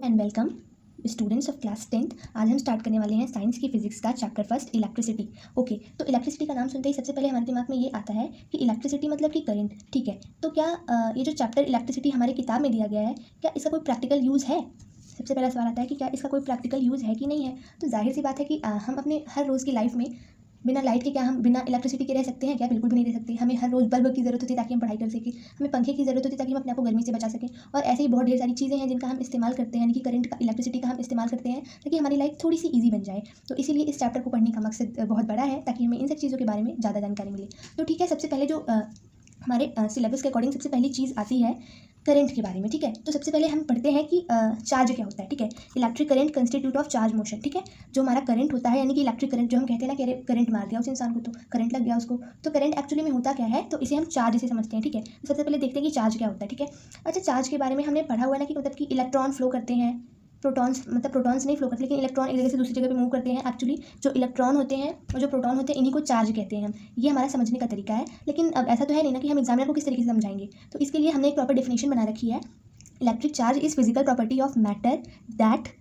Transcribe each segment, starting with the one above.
And welcome students of class 10th। आज हम start करने वाले हैं साइंस की फिजिक्स का चैप्टर फर्स्ट इलेक्ट्रिसिटी। ओके, तो इलेक्ट्रिसिटी का नाम सुनते ही सबसे पहले हमारे दिमाग में ये आता है कि इलेक्ट्रिसिटी मतलब कि करंट। ठीक है, तो क्या ये जो चैप्टर इलेक्ट्रिसिटी हमारे किताब में दिया गया है, क्या इसका कोई प्रैक्टिकल यूज़ है? सबसे पहला सवाल आता है कि क्या इसका कोई प्रैक्टिकल यूज़ है कि नहीं है। तो जाहिर सी बात है कि हम अपने हर रोज़ की लाइफ में बिना लाइट के, क्या हम बिना इलेक्ट्रिसिटी के रह सकते हैं? क्या बिल्कुल भी नहीं रह सकते। हमें हर रोज़ बल्ब की ज़रूरत होती है ताकि हम पढ़ाई कर सकें, हमें पंखे की ज़रूरत होती है ताकि हम अपने आप को गर्मी से बचा सकें, और ऐसे ही बहुत ढेर सारी चीज़ें हैं जिनका हम इस्तेमाल करते हैं, यानी कि करंट का, इलेक्ट्रिसिटी का हम इस्तेमाल करते हैं ताकि हमारी लाइफ थोड़ी सी ईजी बन जाए। तो इसीलिए इस चैप्टर को पढ़ने का मकसद बहुत बड़ा है ताकि हमें इन सब चीज़ों के बारे में ज़्यादा जानकारी मिले। तो ठीक है, सबसे पहले जो हमारे सिलेबस के अकॉर्डिंग सबसे पहली चीज़ आती है करंट के बारे में। ठीक है, तो सबसे पहले हम पढ़ते हैं कि चार्ज क्या होता है। ठीक है, electric current constitute of charge motion. ठीक है, जो हमारा करंट होता है, यानी कि इलेक्ट्रिक करंट जो हम कहते हैं ना कि करंट मार दिया उस इंसान को, तो करंट लग गया उसको, तो करंट एक्चुअली में होता क्या है, तो इसे हम चार्ज से समझते हैं। ठीक है, तो सबसे पहले देखते हैं कि चार्ज क्या होता है। ठीक है, अच्छा, चार्ज के बारे में हमने पढ़ा हुआ है ना कि मतलब कि इलेक्ट्रॉन फ्लो करते हैं, प्रोटॉन्स, मतलब प्रोटॉन्स नहीं फ्लो करते, लेकिन इलेक्ट्रॉन एक जगह से दूसरी जगह पे मूव करते हैं। एक्चुअली जो इलेक्ट्रॉन होते हैं और जो प्रोटॉन होते हैं, इन्हीं को चार्ज कहते हैं हम। ये हमारा समझने का तरीका है, लेकिन अब ऐसा तो है नहीं ना कि हम एग्जामिनर को किस तरीके से समझाएंगे। तो इसके लिए हमने एक प्रॉपर डेफिनेशन बना रखी है। Electric charge is physical property of matter that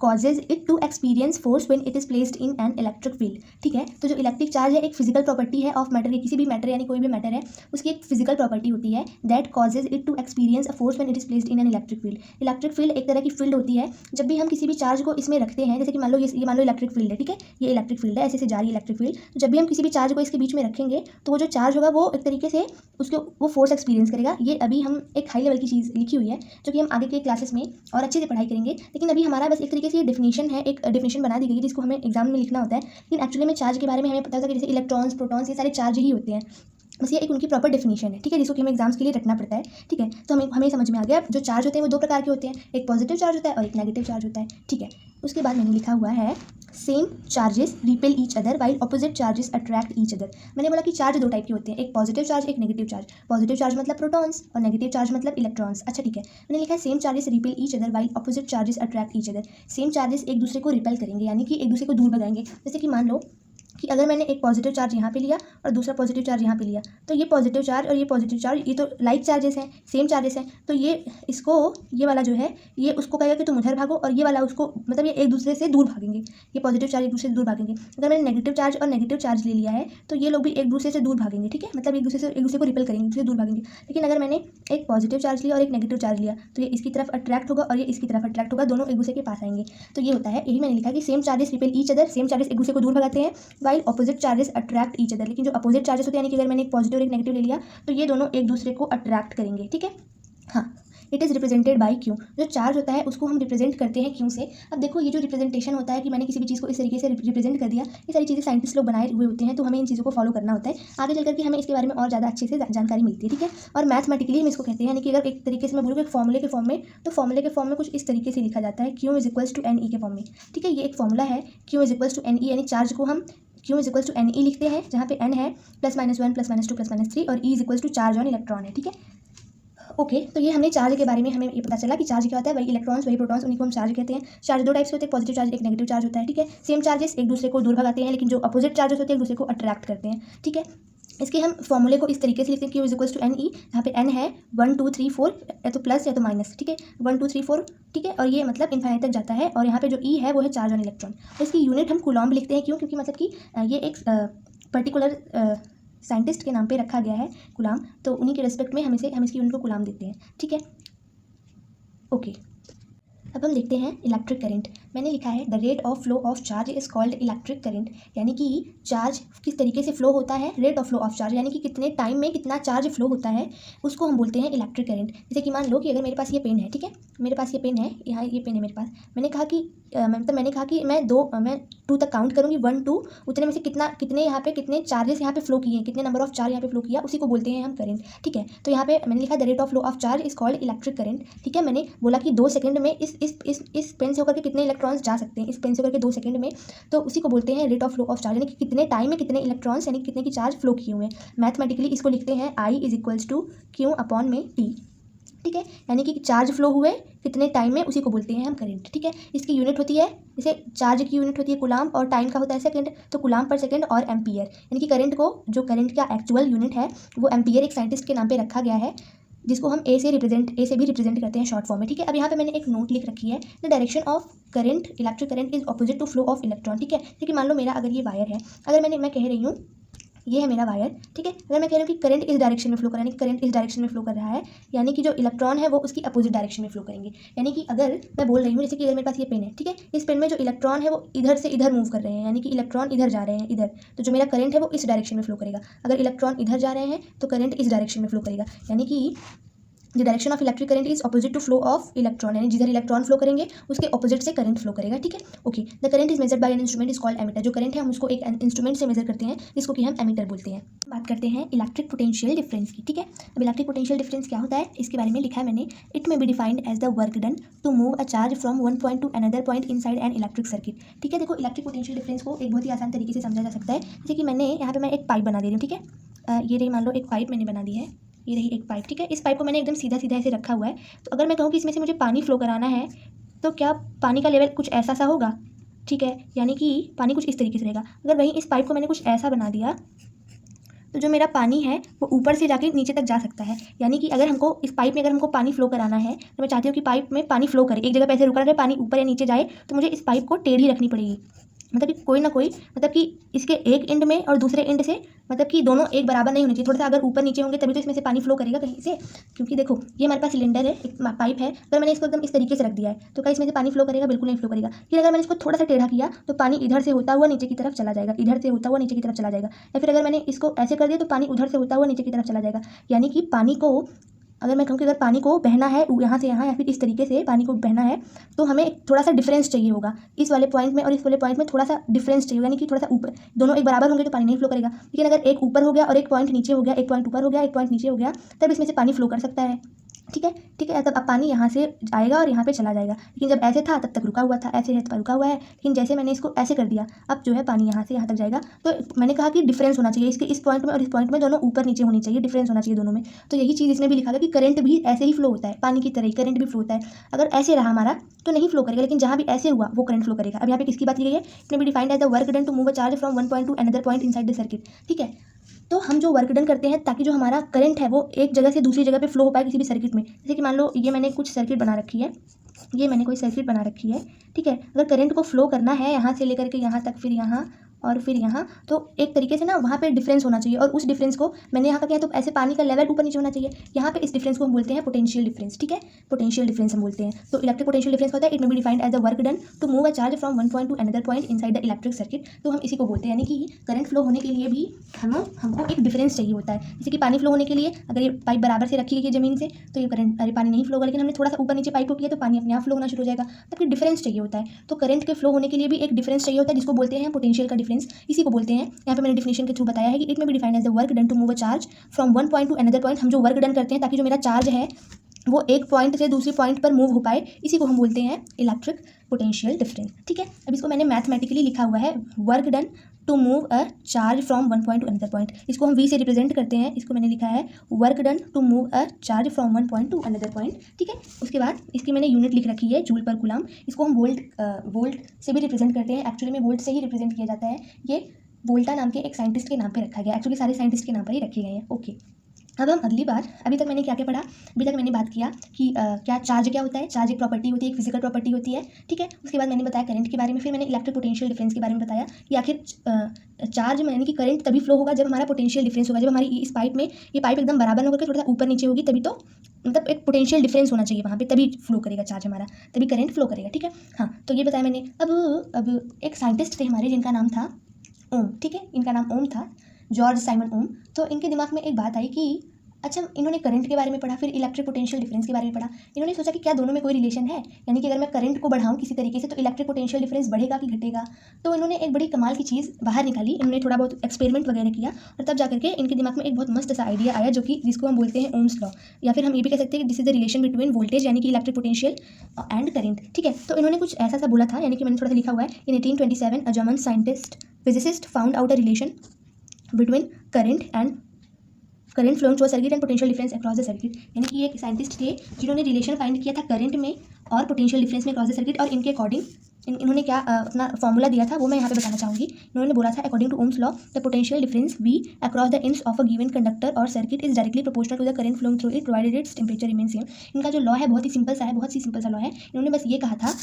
causes it to experience force when it is placed in an electric field। ठीक है, तो जो इलेक्ट्रिक चार्ज है एक फिजिकल प्रॉपर्टी है ऑफ मैटर की, किसी भी मैटर यानी कोई भी मैटर है उसकी एक फिजिकल प्रॉपर्टी होती है that causes it to experience a force when it is placed in an electric field। Electric field एक तरह की फील्ड होती है। जब भी हम किसी भी चार्ज को इसमें रखते हैं, जैसे कि मान लो ये मान लो इलेक्ट्रिक फील्ड है। ठीक है, ये इलेक्ट्रिक फील्ड है, ऐसे से जा रही है इलेक्ट्रिक फील्ड। जब भी हम किसी भी चार्ज को इसके बीच में रखेंगे तो वो जो चार्ज होगा वो एक तरीके से उसको वो फोर्स एक्सपीरियंस करेगा। ये अभी हम एक हाई लेवल की चीज़ लिखी हुई है जो कि हम आगे के क्लासेस में और अच्छे से पढ़ाई करेंगे, लेकिन अभी हमारा बस एक तरीके से ये डेफिनेशन है, एक डेफिनेशन बना दी गई है जिसको हमें एग्जाम में लिखना होता है। लेकिन एक्चुअली में चार्ज के बारे में हमें पता था कि जैसे इलेक्ट्रॉन्स, प्रोटॉन्स, ये सारे चार्ज ही होते हैं। बस ये एक उनकी प्रॉपर डेफिनेशन है। ठीक है, जिसको कि हमें एग्जाम्स के लिए रखना पड़ता है। ठीक है, तो हमें समझ में आ गया जो चार्ज होते हैं वो दो प्रकार के होते हैं, एक पॉजिटिव चार्ज होता है और एक नेगेटिव चार्ज होता है। ठीक है, उसके बाद मैंने लिखा हुआ है same charges repel each other while opposite charges attract each other. मैंने बोला कि चार्ज दो टाइप के होते हैं, एक पॉजिटिव चार्ज, एक नेगेटिव चार्ज। पॉजिटिव चार्ज मतलब प्रोटॉन्स और नेगेटिव चार्ज मतलब इलेक्ट्रॉन्स। अच्छा ठीक है, मैंने लिखा है same charges repel each other while opposite charges attract each other. Same charges एक दूसरे को रिपेल करेंगे, यानी कि एक दूसरे को दूर भगाएंगे। जैसे कि मान लो कि अगर मैंने एक पॉजिटिव चार्ज यहाँ पे लिया और दूसरा पॉजिटिव चार्ज यहाँ पे लिया, तो ये पॉजिटिव चार्ज और ये पॉजिटिव चार्ज, ये तो लाइक चार्जेस हैं, सेम चार्जेस हैं, तो ये इसको, ये वाला जो है ये उसको कहेगा कि तुम उधर भागो, और ये वाला उसको, मतलब ये एक दूसरे से दूर भागेंगे। ये पॉजिटिव चार्ज एक दूसरे से दूर भागेंगे। अगर मैंने नेगेटिव चार्ज और नेगेटिव चार्ज ले लिया है तो ये लोग भी एक दूसरे से दूर भागेंगे। ठीक है, मतलब एक दूसरे को रिपेल करेंगे, एक दूसरे से दूर भागेंगे। लेकिन अगर मैंने एक पॉजिटिव चार्ज लिया और एक नेगेटिव चार्ज लिया तो ये इसकी तरफ अट्रैक्ट होगा और ये इसकी तरफ अट्रैक्ट होगा, दोनों एक दूसरे के पास आएंगे। तो ये होता है, यही मैंने लिखा कि same charges repel each other, same charges एक दूसरे को दूर भगाते हैं, while opposite charges attract each other. लेकिन जो अपोजिट चार्जेस होते हैं, यानी कि अगर मैंने एक पॉजिटिव और एक नेगेटिव ले लिया तो ये दोनों एक दूसरे को अट्रैक्ट करेंगे। ठीक है, हाँ, it is represented by Q. जो चार्ज होता है उसको हम रिप्रेजेंट करते हैं क्यू से। अब देखो, ये जो रिप्रेजेंटेशन होता है कि मैंने किसी भी चीज़ को इस तरीके से रिप्रेजेंट कर दिया, ये सारी चीज़ें साइंटिस्ट लोग बनाए हुए होते हैं, तो हमें इन चीज़ों को फॉलो करना होता है। आगे चल करके हमें इसके बारे में और ज़्यादा अच्छे से जानकारी मिलती है। ठीक है, और मैथमेटिकली हम इसको कहते हैं, यानी कि अगर एक तरीके से मैं बोलूँ कि फॉर्मूले के फॉर्म में, तो फॉर्मूले के फॉर्म में कुछ इस तरीके से लिखा जाता है, Q is equals to N E के फॉर्म में। ठीक है, ये एक फॉर्मूला है, Q is equals to N E, यानी चार्ज को हम Q is equals to N E लिखते हैं, जहाँ पे एन है +-1 +-2 +-3 और E is equals to charge on electron है। ठीक है, ओके, तो ये हमने चार्ज के बारे में हमें ये पता चला कि चार्ज क्या होता है, वही इलेक्ट्रॉन्स वही प्रोटॉन्स, उन्हीं को हम चार्ज कहते हैं। चार्ज दो टाइप्स के होते हैं, पॉजिटिव चार्ज, एक नेगेटिव चार्ज होता है। ठीक है, सेम चार्जेस एक दूसरे को दूर भगाते हैं, लेकिन जो अपोजिट चार्जेस होते हैं एक दूसरे को अट्रैक्ट करते हैं। ठीक है, इसके हम फॉर्मूले को इस तरीके से लिखते हैं, Q is equals to N E, यहाँ पे एन है 1 2 3 4, या तो प्लस या तो माइनस। ठीक है, 1 2 3 4। ठीक है, और ये मतलब इन्फाइनाइट तक जाता है, और यहाँ पे जो ई है वो है चार्ज ऑन इलेक्ट्रॉन। तो इसकी यूनिट हम कूलॉम्ब लिखते हैं। क्यों? क्योंकि मतलब कि ये एक पर्टिकुलर साइंटिस्ट के नाम पे रखा गया है कूलाम, तो उन्हीं के रेस्पेक्ट में हम इसकी यूनिट को कूलाम देते हैं। ठीक है, ओके, अब हम देखते हैं इलेक्ट्रिक करंट। मैंने लिखा है the rate of flow of charge is called electric current, यानी कि चार्ज किस तरीके से फ्लो होता है, rate of flow of charge, यानी कि कितने टाइम में कितना चार्ज फ्लो होता है, उसको हम बोलते हैं इलेक्ट्रिक करंट। जैसे कि मान लो कि अगर मेरे पास ये पेन है, ठीक है, मेरे पास ये पेन है, यहाँ ये पेन है मेरे पास, मैंने कहा कि मैं 2 तक काउंट करूँगी, 1 2, उतने में से कितने यहाँ पे कितने चार्जेस यहाँ पे फ्लो किए हैं, कितने नंबर ऑफ चार्ज यहाँ पे फ्लो किया, उसी को बोलते हैं हम करंट। ठीक है, तो यहाँ पे मैंने लिखा the rate of flow of charge is called electric current. ठीक है, मैंने बोला कि 2 सेकंड में इस पेन से होकर के कितने इलेक्ट्रॉन्स जा सकते हैं, इस पेन से होकर के 2 सेकंड में, तो उसी को बोलते हैं rate of flow of charge, यानी कि कितने टाइम में कितने इलेक्ट्रॉन्स, यानी कितने की चार्ज फ्लो किए हुए हैं। मैथमेटिकली इसको लिखते हैं I is equals to Q upon में टी। ठीक है, यानी कि चार्ज फ्लो हुए कितने टाइम में, उसी को बोलते हैं हम करंट। ठीक है, इसकी यूनिट होती है, जैसे चार्ज की यूनिट होती है कूलाम और टाइम का होता है सेकंड, तो कूलाम पर सेकंड और एम्पियर, यानी कि करंट का एक्चुअल यूनिट है वो एम्पियर एक साइंटिस्ट के नाम पे रखा गया है। जिसको हम ए से भी रिप्रेजेंट करते हैं शॉर्ट फॉर्म में, ठीक है। अब यहाँ पे मैंने एक नोट लिख रखी है, the direction of current, electric current is opposite to flow of electron, ठीक है। क्योंकि मान लो मेरा अगर ये वायर है, अगर मैं कह रही हूँ ये है मेरा वायर, ठीक है। अगर मैं कह रही हूँ कि करंट इस डायरेक्शन में फ्लो कर रहा है, यानी करंट इस डायरेक्शन में फ्लो कर रहा है, यानी कि जो इलेक्ट्रॉन है वो उसकी अपोजिट डायरेक्शन में फ्लो करेंगे। यानी कि अगर मैं बोल रही हूँ, जैसे कि अगर मेरे पास ये पेन है, ठीक है, इस पेन में जो इलेक्ट्रॉन है वो इधर से इधर मूव कर रहे हैं, यानी कि इलेक्ट्रॉन इधर जा रहे हैं इधर, तो जो मेरा करंट है वो इस डायरेक्शन में फ्लो करेगा। अगर इलेक्ट्रॉन इधर जा रहे हैं तो करंट इस डायरेक्शन में फ्लो करेगा, यानी कि the direction of electric current is opposite to flow of electron, यानी जिधर इलेक्ट्रॉन फ्लो करेंगे उसके ऑपोजिट से करंट फ्लो करेगा, ठीक है। Okay, the current is measured by an instrument is called ammeter. जो करंट है हम उसको एक इंस्ट्रूमेंट से मेजर करते हैं, जिसको कि हम एमीटर बोलते हैं। बात करते हैं इलेक्ट्रिक पोटेंशियल डिफरेंस की, ठीक है। अब इलेक्ट्रिक पोटेंशियल डिफरेंस क्या होता है, इसके बारे में लिखा है मैंने, it may be defined as the work done to move a charge from one point to another point inside an electric circuit, ठीक है। देखो, इलेक्ट्रिक पोटेंशियल डिफरेंस को एक बहुत ही आसान तरीके से समझा जा सकता है। जैसे कि मैंने यहाँ पे मैं एक पाइप बना दे रही हूँ, ठीक है। ये रही, मान लो एक पाइप मैंने बना दी है, ये रही एक पाइप, ठीक है। इस पाइप को मैंने एकदम सीधा सीधा ऐसे रखा हुआ है। तो अगर मैं कहूँ कि इसमें से मुझे पानी फ्लो कराना है, तो क्या पानी का लेवल कुछ ऐसा सा होगा, ठीक है, यानी कि पानी कुछ इस तरीके से रहेगा। अगर वहीं इस पाइप को मैंने कुछ ऐसा बना दिया, तो जो मेरा पानी है वो ऊपर से जाके नीचे तक जा सकता है। यानी कि अगर हमको इस पाइप में अगर हमको पानी फ्लो कराना है, तो मैं चाहती हूँ कि पाइप में पानी फ्लो करे, एक जगह पे ऐसे रुका रहे, पानी ऊपर या नीचे जाए, तो मुझे इस पाइप को टेढ़ी रखनी पड़ेगी। मतलब कि कोई ना कोई, मतलब कि इसके एक एंड में और दूसरे एंड से, मतलब कि दोनों एक बराबर नहीं होनी चाहिए। थोड़ा सा अगर ऊपर नीचे होंगे तभी तो इसमें से पानी फ्लो करेगा कहीं से। क्योंकि देखो, ये हमारे पास सिलेंडर है, एक पाइप है, अगर मैंने इसको एकदम इस तरीके से रख दिया है तो क्या इसमें से पानी फ्लो करेगा? बिल्कुल नहीं फ्लो करेगा। फिर अगर मैंने इसको थोड़ा सा टेढ़ा किया तो पानी इधर से होता हुआ नीचे की तरफ चला जाएगा, इधर से होता हुआ नीचे की तरफ चला जाएगा। या फिर अगर मैंने इसको ऐसे कर दिया तो पानी उधर से होता हुआ नीचे की तरफ चला जाएगा। यानी कि पानी को, अगर मैं कहूँ कि अगर पानी को बहना है यहाँ से यहाँ, या फिर इस तरीके से पानी को बहना है, तो हमें थोड़ा सा डिफरेंस चाहिए होगा। इस वाले पॉइंट में और इस वाले पॉइंट में थोड़ा सा डिफरेंस चाहिए, यानी कि थोड़ा सा ऊपर, दोनों एक बराबर होंगे तो पानी नहीं फ्लो करेगा। लेकिन अगर एक ऊपर हो गया और एक पॉइंट नीचे हो गया, एक पॉइंट ऊपर हो गया एक पॉइंट नीचे हो गया, तब इसमें से पानी फ्लो कर सकता है, ठीक है, ठीक है। तब अब पानी यहाँ से आएगा और यहाँ पे चला जाएगा। लेकिन जब ऐसे था तब तक रुका हुआ था, ऐसे है तो रुका हुआ है। लेकिन जैसे मैंने इसको ऐसे कर दिया, अब जो है पानी यहाँ से यहाँ तक जाएगा। तो मैंने कहा कि डिफरेंस होना चाहिए इसके, इस पॉइंट में और इस पॉइंट में दोनों ऊपर नीचे होनी चाहिए, डिफरेंस होना चाहिए दोनों में। तो यही चीज़ इसमें भी लिखा था कि करंट भी ऐसे ही फ्लो होता है, पानी की तरह ही करंट भी फ्लो होता है। अगर ऐसे रहा हमारा तो नहीं फ्लो करेगा, लेकिन जहाँ भी ऐसे हुआ वो करंट फ्लो करेगा। अब यहाँ पे किसकी बात की गई है? It may be defined as the work done to move a charge from one point to another point inside the circuit, ठीक है। तो हम जो वर्क डन करते हैं ताकि जो हमारा करंट है वो एक जगह से दूसरी जगह पे फ्लो हो पाए किसी भी सर्किट में। जैसे कि मान लो ये मैंने कुछ सर्किट बना रखी है, ये मैंने कोई सर्किट बना रखी है, ठीक है। अगर करंट को फ्लो करना है यहाँ से लेकर के यहाँ तक, फिर यहाँ और फिर यहाँ, तो एक तरीके से ना वहाँ पे डिफरेंस होना चाहिए। और उस डिफरेंस को मैंने यहाँ का किया, तो ऐसे पानी का लेवल ऊपर नीचे होना चाहिए। यहाँ पे इस डिफरेंस को हम बोलते हैं पोटेंशियल डिफरेंस, ठीक है, पोटेंशियल डिफरेंस हम बोलते हैं। तो इलेक्ट्रिक पोटेंशियल डिफरेंस होता है, it may be defined as the work done to move a charge from one point to another point inside the electric circuit. तो हम इसी को बोलते हैं, यानी कि करंट फ्लो होने के लिए भी हमको एक डिफरेंस चाहिए होता है। जैसे कि पानी फ्लो होने के लिए अगर ये पाइप बराबर से रखी गई है ज़मीन से, तो ये करंट, अरे पानी नहीं फ्लो होगा, लेकिन हमने थोड़ा सा ऊपर नीचे पाइप को किया तो पानी अपने आप फ्लो होना शुरू हो जाएगा। तब फिर डिफरेंस चाहिए होता है। तो करंट के फ्लो होने के लिए भी एक डिफरेंस चाहिए होता है, जिसको बोलते हैं पोटेंशियल का डिफरेंस, इसी को बोलते हैं। यहाँ पे मैंने डिफिनेशन के थ्रू बताया है कि it may be defined as the work done to move a charge from one point to another point. हम जो वर्क डन करते हैं ताकि जो मेरा चार्ज है वो एक पॉइंट से दूसरी पॉइंट पर मूव हो पाए, इसी को हम बोलते हैं इलेक्ट्रिक पोटेंशियल डिफरेंस, ठीक है। अब इसको मैंने मैथमेटिकली लिखा हुआ है, work done to move a charge from one point to another point. इसको हम वी से रिप्रेजेंट करते हैं, इसको मैंने लिखा है work done to move a charge from one point to another point, ठीक है। उसके बाद इसकी मैंने यूनिट लिख रखी है जूल पर कूलम। इसको हम वोल्ट से भी रिप्रेजेंट करते हैं, एक्चुअली में वोल्ट से ही रिप्रेजेंट किया जाता है। ये वोल्टा नाम के एक साइंटिस्ट के नाम पे रखा गया, एक्चुअली सारे साइंटिस्ट के नाम पर ही रखे गए हैं, ओके। अब हम अगली बार, अभी तक मैंने क्या क्या पढ़ा? अभी तक मैंने बात किया कि क्या चार्ज क्या होता है, चार्ज एक प्रॉपर्टी होती है, एक फिजिकल प्रॉपर्टी होती है, ठीक है। उसके बाद मैंने बताया करंट के बारे में, फिर मैंने इलेक्ट्रिक पोटेंशियल डिफरेंस के बारे में बताया कि आखिर चार्ज में यानी कि करंट तभी फ्लो होगा जब हमारा पोटेंशियल डिफरेंस होगा, जब हमारी इस पाइप में ये पाइप एकदम बराबर होकर के थोड़ा सा ऊपर नीचे होगी, तभी तो मतलब एक पोटेंशियल डिफरेंस होना चाहिए वहाँ पे, तभी फ्लो करेगा चार्ज हमारा, तभी करंट फ्लो करेगा, ठीक है। हाँ, तो ये बताया मैंने। अब एक साइंटिस्ट थे हमारे जिनका नाम था ओम, ठीक है, इनका नाम ओम था, जॉर्ज साइमन ओम। तो इनके दिमाग में एक बात आई कि अच्छा, इन्होंने करंट के बारे में पढ़ा, फिर इलेक्ट्रिक पोटेंशियल डिफरेंस के बारे में पढ़ा। इन्होंने सोचा कि क्या दोनों में कोई रिलेशन है, यानी कि अगर मैं करंट को बढ़ाऊं किसी तरीके से तो इलेक्ट्रिक पोटेंशियल डिफरेंस बढ़ेगा कि घटेगा। तो इन्होंने एक बड़ी कमाल की चीज़ बाहर निकाली, इन्होंने थोड़ा बहुत एक्सपेरिमेंट वगैरह किया, और तब जाकर के इनके दिमाग में एक बहुत मस्त सा आइडिया आया, जो कि जिसको हम बोलते हैं ओम्स लॉ, या फिर हम ये भी कह सकते हैं कि this is the relation between voltage यानी कि इलेक्ट्रिक पोटेंशियल एंड करंट, ठीक है। तो इन्होंने कुछ ऐसा सा बोला था, यानी कि मैंने थोड़ा सा लिखा हुआ है, in 1827 a German scientist physicist found out a relation between current flowing through a circuit and potential difference across the circuit. यानी कि एक साइंटिस्ट थे जिन्होंने रिलेशन फाइंड किया था करंट में और पोटेंशियल डिफरेंस में अक्रॉस द सर्किट, और इनके अकॉर्डिंग इन्होंने क्या अपना फॉर्मूला दिया था वो मैं यहाँ पे बताना चाहूँगी। इन्होंने बोला था according to Ohm's law the potential difference V across the ends of a given conductor or circuit is directly proportional to the current flowing through it provided its temperature remain same. इनका जो law है बहुत ही simple सा है, बहुत ही simple सा law है। इन्होंने बस ये कहा था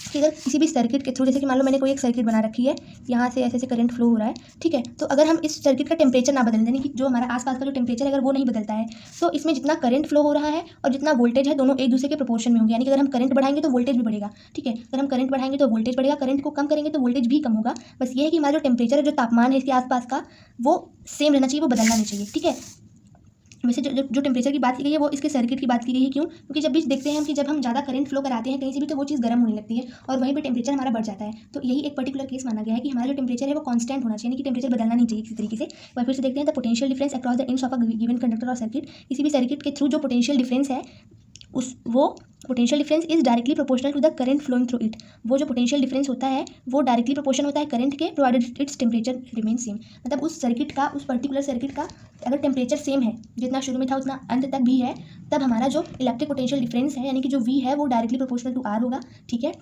कि अगर किसी भी सर्किट के थ्रू, जैसे कि मान लो मैंने कोई एक सर्किट बना रखी है, यहाँ से ऐसे ऐसे करंट फ्लो हो रहा है, ठीक है, तो अगर हम इस सर्किट का टेम्परेचर ना बदलें, यानी कि जो हमारा आसपास का जो टेम्परेचर है अगर वो नहीं बदलता है, तो इसमें जितना करंट फ्लो हो रहा है और जितना वोल्टेज है दोनों एक दूसरे के प्रोपोर्शन में होंगे। यानी कि अगर हम करंट बढ़ाएंगे तो वोल्टेज भी बढ़ेगा, ठीक है, अगर हम करंट बढ़ाएंगे तो वोल्टेज बढ़ेगा, करंट को कम करेंगे तो वोल्टेज भी कम होगा। बस ये है कि हमारा जो टेम्परेचर है, जो तापमान है इसके आसपास का, वो सेम रहना चाहिए, वो बदलना नहीं चाहिए, ठीक है। वैसे जो टेम्परेचर की बात की गई है वो इसके सर्किट की बात की गई है। क्यों? क्योंकि जब भी देखते हैं हम कि जब हम ज़्यादा करंट फ्लो कराते हैं कहीं से भी तो वो चीज़ गर्म होने लगती है और वहीं पे टेम्परेचर हमारा बढ़ जाता है। तो यही एक पर्टिकुलर केस माना गया है कि हमारा जो टेम्परेचर है वो कांस्टेंट होना चाहिए, यानी कि टेम्परेचर बदलना नहीं चाहिए किसी तरीके से। वह फिर से देखते हैं the potential difference across the ends of a given conductor or circuit. किसी भी सर्किट के थ्रू जो पोटेंशियल डिफरेंस है वो potential difference is directly proportional to the current flowing through it. वो जो पोटेंशियल डिफरेंस होता है वो डायरेक्टली प्रोपोर्शनल होता है करंट के, provided its temperature remain same. मतलब उस सर्किट का, उस पर्टिकुलर सर्किट का अगर टेम्परेचर सेम है, जितना शुरू में था उतना अंत तक भी है, तब हमारा जो इलेक्ट्रिक पोटेंशियल डिफरेंस है यानी कि जो V है वो डायरेक्टली प्रोपोर्शनल टू R होगा, ठीक है।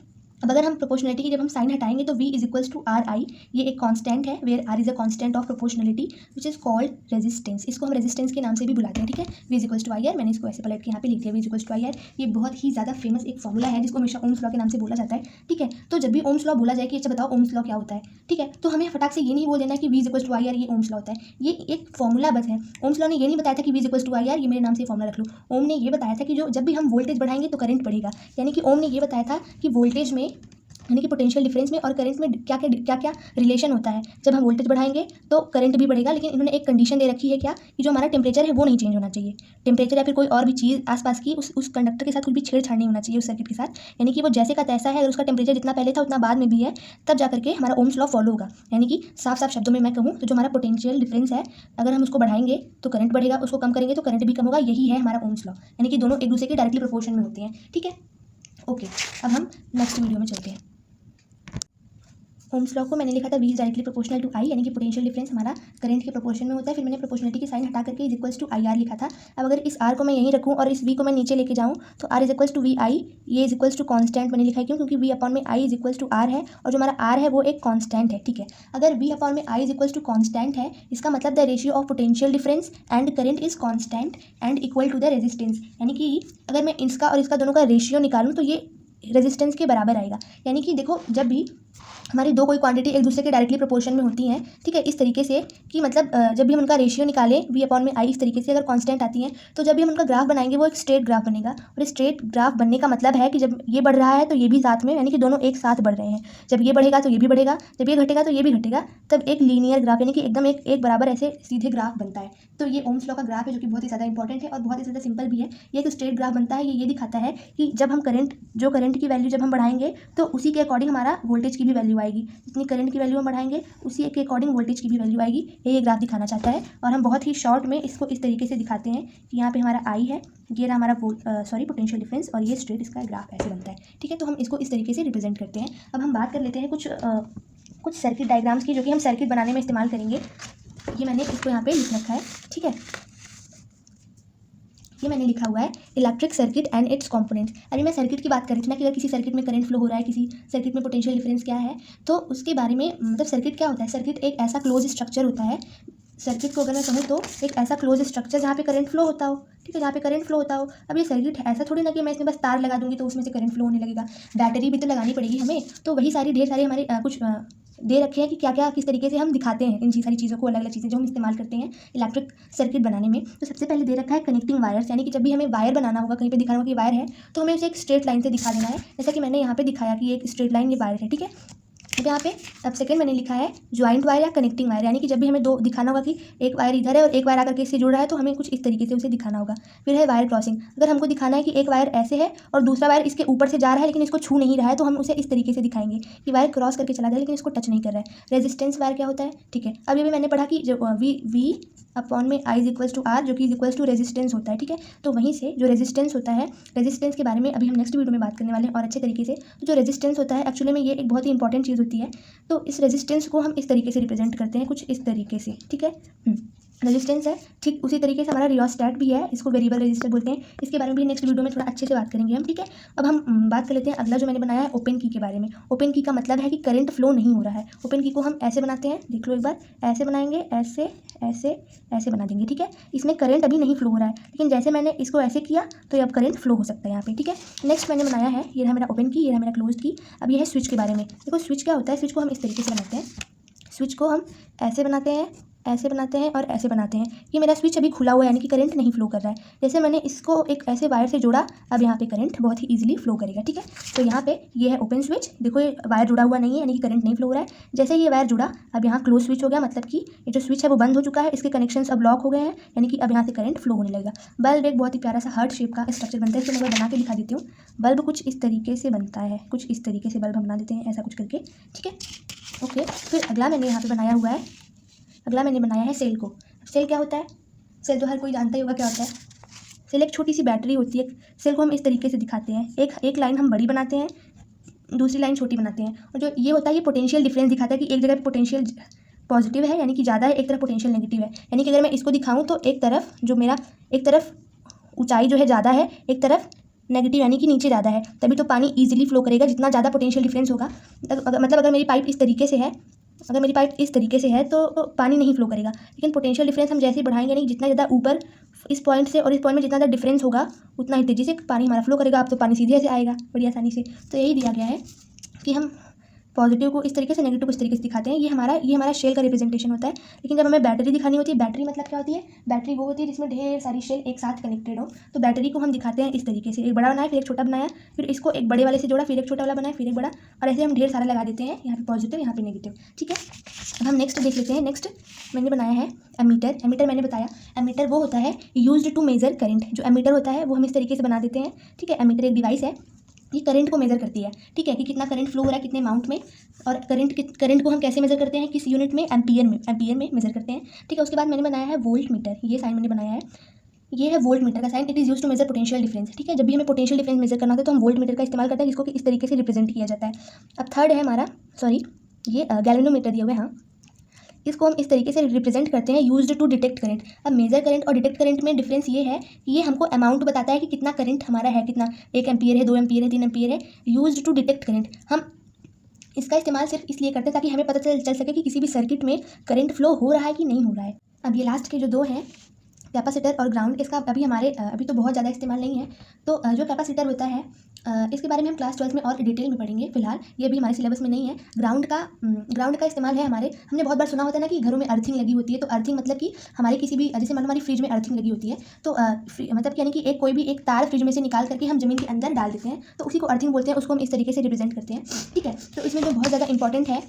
अब अगर हम प्रोपोर्शनलिटी की जब हम साइन हटाएंगे तो V is equals to R I, ये एक कांस्टेंट है where R is a constant of proportionality which is called resistance. इसको हम रेजिस्टेंस के नाम से भी बुलाते हैं, ठीक है। V is equals to I R, मैंने इसको ऐसे पलट के यहाँ पे लिख दिया, V is equals to I R. ये बहुत ही ज़्यादा फेमस एक फॉर्मूला है जिसको हमेशा ओम्स लॉ के नाम से बोला जाता है, ठीक है। तो जब भी ओम्स लॉ बोला जाए कि अच्छा बताओ ओम्स लॉ क्या होता है, ठीक है, तो हमें फटाक से ये नहीं बोल देना कि V is equals to I R ये ओम्स लॉ होता है। ये एक फॉर्मूला बस है। ओम्स लॉ ने ये नहीं बताया था कि V is equals to I R ये मेरे नाम से फॉर्मूला रख लो। ओम ने ये बताया था कि जो जब भी हम वोल्टेज बढ़ाएंगे तो करंट बढ़ेगा। यानी कि ओम ने ये बताया था कि वोल्टेज में, यानी कि पोटेंशियल डिफरेंस में और करंट में क्या क्या रिलेशन होता है। जब हम वोल्टेज बढ़ाएंगे तो करंट भी बढ़ेगा, लेकिन इन्होंने एक कंडीशन दे रखी है क्या, कि जो हमारा टेम्परेचर है वो नहीं चेंज होना चाहिए। टेम्परेचर या फिर कोई और भी चीज़ आसपास की उस कंडक्टर के साथ कुछ भी छेड़छाड़ नहीं होना चाहिए उस सर्किट के साथ। यानी कि वो जैसे का तैसा है, अगर उसका टेम्परेचर जितना पहले था उतना बाद में भी है, तब जा करके हमारा ओम्स लॉ फॉलो होगा। यानी कि साफ साफ शब्दों में मैं कहूँ तो जो हमारा पोटेंशियल डिफरेंस है, अगर हम उसको बढ़ाएंगे तो करंट बढ़ेगा, उसको कम करेंगे तो करंट भी कम होगा। यही है हमारा ओम्स लॉ, यानी कि दोनों एक दूसरे के डायरेक्टली प्रोपोर्शन में होते हैं, ठीक है। ओके, अब हम नेक्स्ट वीडियो में चलते हैं। ओम्स लॉ को मैंने लिखा था V इज डायरेक्टली प्रोपोर्शनल टू I, यानी कि पोटेंशियल डिफरेंस हमारा करंट के प्रोपोर्शन में होता है। फिर मैंने प्रोपोर्शनलिटी की साइन हटा करके is equals to I R लिखा था। अब अगर इस R को मैं यहीं रखूँ और इस V को मैं नीचे लेके जाऊँ तो R is equals to V I, ये इज इक्वल्स टू कॉन्स्टेंट मैंने लिखा है। क्यों? क्योंकि V अपॉन में I is equals to R है और जो हमारा R है वो एक कॉन्स्टेंट है, ठीक है। अगर V अपॉन में I is equals to constant है, इसका मतलब the ratio of potential difference and current is constant and equal to the resistance. यानी कि अगर मैं इसका और इसका दोनों का रेशियो निकालूँ तो ये रेजिस्टेंस के बराबर आएगा। यानी कि देखो, जब भी हमारी दो कोई क्वांटिटी एक दूसरे के डायरेक्टली प्रोपोर्शन में होती हैं, ठीक है, इस तरीके से कि मतलब जब भी हम उनका रेशियो निकालें V अपॉन में I इस तरीके से अगर कांस्टेंट आती हैं, तो जब भी हम उनका ग्राफ बनाएंगे वो एक स्ट्रेट ग्राफ बनेगा। और स्ट्रेट ग्राफ बनने का मतलब है कि जब ये बढ़ रहा है तो ये भी साथ में, यानी कि दोनों एक साथ बढ़ रहे हैं। जब ये बढ़ेगा तो ये भी बढ़ेगा, जब ये घटेगा तो ये भी घटेगा, तब एक लीनियर ग्राफ, यानी कि एकदम एक बराबर ऐसे सीधे ग्राफ बनता है। तो ये ओम्स लॉ का ग्राफ है जो कि बहुत ही ज़्यादा इंपॉर्टेंट है और बहुत ही ज़्यादा सिंपल भी है। ये एक स्ट्रेट ग्राफ बनता है। ये दिखाता है कि जब हम करंट की वैल्यू जब हम बढ़ाएंगे तो उसी के अकॉर्डिंग हमारा वोल्टेज की भी वैल्यू आएगी। जितनी करंट की वैल्यू हम बढ़ाएंगे उसी के अकॉर्डिंग वोल्टेज की भी वैल्यू आएगी। ये ग्राफ दिखाना चाहता है और हम बहुत ही शॉर्ट में इसको इस तरीके से दिखाते हैं कि यहाँ पे हमारा I है, ये रहा हमारा पोटेंशियल डिफरेंस और ये स्ट्रेट इसका ग्राफ ऐसे बनता है, ठीक है। तो हम इसको इस तरीके से रिप्रेजेंट करते हैं। अब हम बात कर लेते हैं कुछ सर्किट डायग्राम्स की जो कि हम सर्किट बनाने में इस्तेमाल करेंगे। ये मैंने इसको यहाँ पे लिख रखा है, ठीक है। ये मैंने लिखा हुआ है electric circuit and it's components. अभी मैं सर्किट की बात कर रही थी ना कि अगर किसी सर्किट में करंट फ्लो हो रहा है, किसी सर्किट में पोटेंशियल डिफरेंस क्या है, तो उसके बारे में, मतलब सर्किट क्या होता है। सर्किट एक ऐसा क्लोज स्ट्रक्चर होता है। सर्किट को अगर मैं कहूँ तो एक ऐसा क्लोज स्ट्रक्चर जहाँ पे करंट फ्लो होता हो, ठीक है, जहाँ पे करंट फ्लो होता हो। अब ये सर्किट ऐसा थोड़ी ना कि मैं इसमें बस तार लगा दूंगी तो उसमें से करंट फ्लो होने लगेगा। बैटरी भी तो लगानी पड़ेगी हमें। तो वही सारी ढेर सारे हमारे कुछ दे रखे हैं कि क्या क्या किस तरीके से हम दिखाते हैं इन सारी चीज़ों को, अलग अलग चीज़ें जो हम इस्तेमाल करते हैं इलेक्ट्रिक सर्किट बनाने में। तो सबसे पहले दे रखा है कनेक्टिंग वायर्स, यानी कि जब भी हमें वायर बनाना होगा, कहीं पे दिखाना होगा कि वायर है, तो हमें उसे एक स्ट्रेट लाइन से दिखा देना है। जैसा कि मैंने यहाँ पे दिखाया कि एक स्ट्रेट लाइन ये वायर है, ठीक है। अब यहाँ पे अब सेकंड मैंने लिखा है ज्वाइंट वायर या कनेक्टिंग वायर, यानी कि जब भी हमें दो दिखाना होगा कि एक वायर इधर है और एक वायर आकर के इससे जुड़ रहा है, तो हमें कुछ इस तरीके से उसे दिखाना होगा। फिर है वायर क्रॉसिंग। अगर हमको दिखाना है कि एक वायर ऐसे है और दूसरा वायर इसके ऊपर से जा रहा है लेकिन इसको छू नहीं रहा है, तो हम उसे इस तरीके से दिखाएंगे कि वायर क्रॉस करके चला जाए लेकिन इसको टच नहीं कर रहा है। रेजिस्टेंस वायर क्या होता है, ठीक है। अभी भी मैंने पढ़ा कि जो V अपॉन में I is equals to R, जो कि इज इक्वल्स टू रेजिस्टेंस होता है, ठीक है। तो वहीं से जो रेजिस्टेंस होता है, रेजिस्टेंस के बारे में अभी हम नेक्स्ट वीडियो में बात करने वाले हैं और अच्छे तरीके से। तो जो रेजिस्टेंस होता है एक्चुअली में ये एक बहुत ही इंपॉर्टेंट चीज़ होती है। तो इस रेजिस्टेंस को हम इस तरीके से रिप्रेजेंट करते हैं, कुछ इस तरीके से, ठीक है। रेजिस्टेंस है, ठीक उसी तरीके से हमारा रियोस्टेट भी है, इसको वेरिएबल रेजिस्टर बोलते हैं। इसके बारे में भी नेक्स्ट वीडियो में थोड़ा अच्छे से बात करेंगे हम, ठीक है। अब हम बात कर लेते हैं अगला जो मैंने बनाया है ओपन की के बारे में। ओपन की का मतलब है कि करंट फ्लो नहीं हो रहा है। ओपन की को हम ऐसे बनाते हैं, देख लो एक बार, ऐसे बनाएंगे, ऐसे ऐसे ऐसे बना देंगे, ठीक है। इसमें करंट अभी नहीं फ्लो हो रहा है, लेकिन जैसे मैंने इसको ऐसे किया तो अब करंट फ्लो हो सकता है यहाँ पे, ठीक है। नेक्स्ट मैंने बनाया है, ये रहा मेरा ओपन की, ये रहा मेरा क्लोज की। अब ये है स्विच के बारे में। देखो स्विच क्या होता है, स्विच को हम इस तरीके से बनाते हैं, स्विच को हम ऐसे बनाते हैं, ऐसे बनाते हैं और ऐसे बनाते हैं। ये मेरा स्विच अभी खुला हुआ है, यानी कि करंट नहीं फ्लो कर रहा है। जैसे मैंने इसको एक ऐसे वायर से जोड़ा, अब यहाँ पे करंट बहुत ही इजीली फ्लो करेगा, ठीक है। तो यहाँ पे ये है ओपन स्विच, देखो ये वायर जुड़ा हुआ नहीं है, यानी कि करंट नहीं फ्लो हो रहा है। जैसे ये वायर जुड़ा, अब यहाँ क्लोज स्विच हो गया, मतलब कि ये जो स्विच है वो बंद हो चुका है, इसके कनेक्शंस अब लॉक हो गए हैं, यानी कि अब यहाँ से करंट फ्लो होने लगेगा। बल्ब एक बहुत ही प्यारा सा हार्ट शेप का स्ट्रक्चर बनता है, इसको मैं बना के दिखा देती हूँ। बल्ब कुछ इस तरीके से बनता है, कुछ इस तरीके से बल्ब हम बना देते हैं, ऐसा कुछ करके, ठीक है। ओके, फिर अगला मैंने यहाँ पे बनाया हुआ है, अगला मैंने बनाया है सेल को। सेल क्या होता है, सेल तो हर कोई जानता ही होगा क्या होता है। सेल एक छोटी सी बैटरी होती है। सेल को हम इस तरीके से दिखाते हैं, एक लाइन हम बड़ी बनाते हैं, दूसरी लाइन छोटी बनाते हैं, और जो ये होता है ये पोटेंशियल डिफरेंस दिखाता है कि एक जगह पे पोटेंशियल पॉजिटिव है यानी कि ज़्यादा है, एक तरफ पोटेंशियल नेगेटिव है। यानी कि अगर मैं इसको दिखाऊँ तो एक तरफ जो मेरा, एक तरफ ऊंचाई जो है ज़्यादा है, एक तरफ नेगेटिव यानी कि नीचे ज़्यादा है, तभी तो पानी ईजिली फ्लो करेगा। जितना ज़्यादा पोटेंशियल डिफरेंस होगा, मतलब अगर मेरी पाइप इस तरीके से है, अगर मेरी पाइप इस तरीके से है तो पानी नहीं फ्लो करेगा। लेकिन पोटेंशियल डिफरेंस हम जैसे ही बढ़ाएंगे, नहीं जितना ज़्यादा ऊपर इस पॉइंट से और इस पॉइंट में जितना ज़्यादा डिफरेंस होगा, उतना ही तेज़ी से पानी हमारा फ्लो करेगा। अब तो पानी सीधे से आएगा बड़ी आसानी से। तो यही दिया गया है कि हम पॉजिटिव को इस तरीके से, नेगेटिव को इस तरीके से दिखाते हैं। ये हमारा शेल का रिप्रेजेंटेशन होता है। लेकिन जब हमें बैटरी दिखानी होती है, बैटरी मतलब क्या होती है, बैटरी वो होती है जिसमें ढेर सारी शेल एक साथ कनेक्टेड हो। तो बैटरी को हम दिखाते हैं इस तरीके से, एक बड़ा बनाया फिर एक छोटा बनाया, फिर इसको एक बड़े वाले से जोड़ा, फिर एक छोटा वाला बनाया, फिर एक बड़ा, और ऐसे हम ढेर सारा लगा देते हैं, यहाँ पे पॉजिटिव यहाँ पे नेगेटिव, ठीक है। अब हम नेक्स्ट देख लेते हैं। नेक्स्ट मैंने बनाया है एमीटर। एमीटर मैंने बताया, एमीटर वो होता है यूज्ड टू मेजर करंट। जो एमीटर होता है वो हम इस तरीके से बना देते हैं, ठीक है। एमीटर एक डिवाइस है, ये करंट को मेज़र करती है, ठीक है, कि कितना करंट फ्लो हो रहा है कितने अमाउंट में। और करंट को हम कैसे मेज़र करते हैं, किस यूनिट में, एम्पियर में मेज़र करते हैं, ठीक है। उसके बाद मैंने बनाया है वोल्ट मीटर। ये साइन मैंने बनाया है, ये है वोल्ट मीटर का sign. It is use to measure potential difference, ठीक है। जब भी हमें पोटेंशियल डिफरेंस मेजर करना होता है तो हम वोल्ट मीटर का इस्तेमाल करते हैं, जिसको कि इस तरीके से रिप्रेजेंट किया जाता है। अब थर्ड है हमारा, ये गैल्वेनोमीटर दिया हुआ है, हाँ। इसको हम इस तरीके से रिप्रेजेंट करते हैं, यूज्ड टू डिटेक्ट करंट। अब मेजर करंट और डिटेक्ट करंट में डिफरेंस ये है कि ये हमको अमाउंट बताता है कि कितना करंट हमारा है, कितना 1 एम्पियर है, 2 एम्पियर है, 3 एम्पियर है। यूज्ड टू डिटेक्ट करंट, हम इसका इस्तेमाल सिर्फ इसलिए करते हैं ताकि हमें पता चल सके कि किसी भी सर्किट में करंट फ्लो हो रहा है कि नहीं हो रहा है। अब ये लास्ट के जो दो हैं, कैपेसिटर और ग्राउंड, इसका अभी तो बहुत ज़्यादा इस्तेमाल नहीं है। तो जो कैपेसिटर होता है, इसके बारे में हम क्लास 12 में और डिटेल में पढ़ेंगे। फिलहाल ये भी हमारे सिलेबस में नहीं है। ग्राउंड का इस्तेमाल है हमने बहुत बार सुना होता है ना कि घरों में अर्थिंग लगी होती है। तो अर्थिंग मतलब कि हमारी किसी भी, जैसे मान लो हमारी फ्रिज में अर्थिंग लगी होती है, तो मतलब कि यानी कि कोई भी एक तार फ्रिज में से निकाल करके हम ज़मीन के अंदर डाल देते हैं, तो उसी को अर्थिंग बोलते हैं। उसको हम इस तरीके से रिप्रेजेंट करते हैं, ठीक है। तो इसमें जो बहुत ज़्यादा इंपॉर्टेंट है,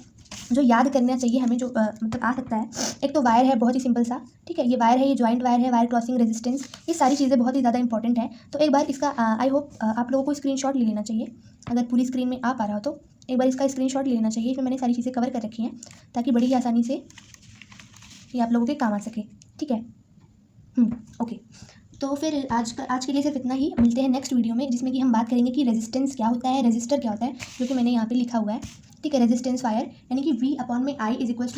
जो याद करना चाहिए हमें, जो मतलब आ सकता है, एक तो वायर है बहुत ही सिंपल सा, ठीक है। ये वायर है, ये जॉइंट वायर है, वायर क्रॉसिंग रेजिस्टेंस, ये सारी चीज़ें बहुत ही ज़्यादा इंपॉर्टेंट है। तो एक बार इसका आई होप आप लोगों को स्क्रीनशॉट ले लेना चाहिए, अगर पूरी स्क्रीन में आ पा रहा हो तो एक बार इसका स्क्रीनशॉट ले लेना चाहिए। इसमें मैंने सारी चीज़ें कवर कर रखी हैं ताकि बड़ी ही आसानी से ये आप लोगों के काम आ सके, ठीक है। ओके, तो फिर आज के लिए सिर्फ इतना ही। मिलते हैं नेक्स्ट वीडियो में, जिसमें कि हम बात करेंगे कि रेजिस्टेंस क्या होता है, रेजिस्टर क्या होता है, जो कि मैंने यहाँ पे लिखा हुआ है, ठीक है। रेजिस्टेंस वायर यानी कि V/I = R,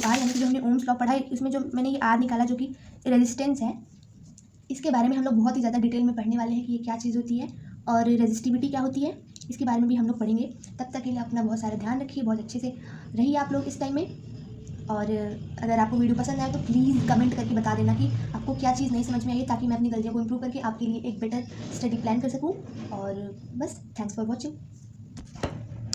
यानी कि जो हमने ओम्स लॉ पढ़ा है, इसमें जो मैंने ये R निकाला जो कि रेजिस्टेंस है, इसके बारे में हम लोग बहुत ही ज़्यादा डिटेल में पढ़ने वाले हैं कि ये क्या चीज़ होती है और रेजिस्टिविटी क्या होती है, इसके बारे में भी हम लोग पढ़ेंगे। तब तक के लिए अपना बहुत सारा ध्यान रखिए, बहुत अच्छे से रहिए आप लोग इस टाइम में। और अगर आपको वीडियो पसंद आए तो प्लीज़ कमेंट करके बता देना कि आपको क्या चीज़ नहीं समझ में आई, ताकि मैं अपनी गलतियों को इम्प्रूव करके आपके लिए एक बेटर स्टडी प्लान कर सकूँ। और बस, थैंक्स फॉर वॉचिंग।